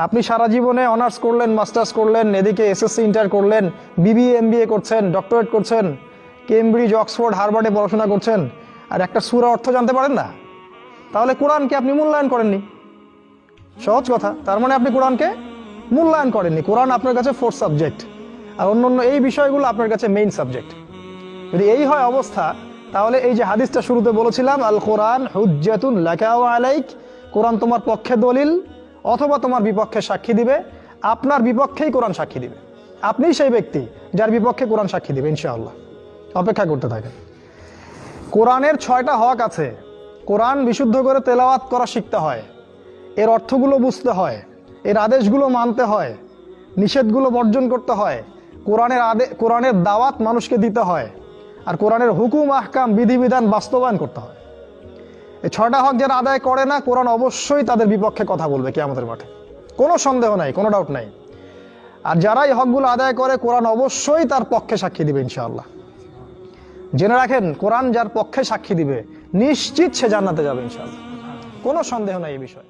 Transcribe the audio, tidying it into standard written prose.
আপনি সারা জীবনে অনার্স করলেন, মাস্টার্স করলেন, এদিকে এসএসসি ইন্টার করলেন, বিবিএ এমবিএ করছেন, ডক্টরেট করছেন, কেমব্রিজ অক্সফোর্ড হার্ভার্ডে পড়াশোনা করছেন, আর একটা সূরা অর্থ জানতে পারেন না? তাহলে কোরআনকে আপনি মূল্যায়ন করেননি। সহজ কথা, তার মানে আপনি কোরআনকে মূল্যায়ন করেননি। কোরআন আপনার কাছে ফোর্থ সাবজেক্ট, আর অন্য এই বিষয়গুলো আপনার কাছে মেইন সাবজেক্ট। যদি এই হয় অবস্থা, তাহলে এই যে হাদিসটা শুরুতে বলেছিলাম, আল কোরআন হুজ্জাতুন লাকা ওয়া আলাইক, কোরআন তোমার পক্ষে দলিল অথবা তোমার বিপক্ষে সাক্ষী দিবে। আপনার বিপক্ষেই কোরআন সাক্ষী দিবে, আপনিই সেই ব্যক্তি যার বিপক্ষে কোরআন সাক্ষী দিবে ইনশাআল্লাহ। অপেক্ষা করতে থাকেন। কোরআনের 6টা হক আছে। কোরআন বিশুদ্ধ করে তেলাওয়াত করা শিখতে হয়, এর অর্থগুলো বুঝতে হয়, এর আদেশগুলো মানতে হয়, নিষেধগুলো বর্জন করতে হয়, কোরআনের দাওয়াত মানুষকে দিতে হয়, আর কোরআনের হুকুম আহকাম বিধিবিধান বাস্তবায়ন করতে হয়। এই 6টা হক যারা আদায় করে না, কোরআন অবশ্যই তাদের বিপক্ষে কথা বলবে কিয়ামতের মাঠে, কোনো সন্দেহ নাই, কোনো ডাউট নাই। আর যারা এই হকগুলো আদায় করে, কোরআন অবশ্যই তার পক্ষে সাক্ষী দিবে ইনশাআল্লাহ। জেনে রাখেন, কোরআন যার পক্ষে সাক্ষী দিবে নিশ্চিত সে জান্নাতে যাবে ইনশাআল্লাহ, কোনো সন্দেহ নাই এই বিষয়ে।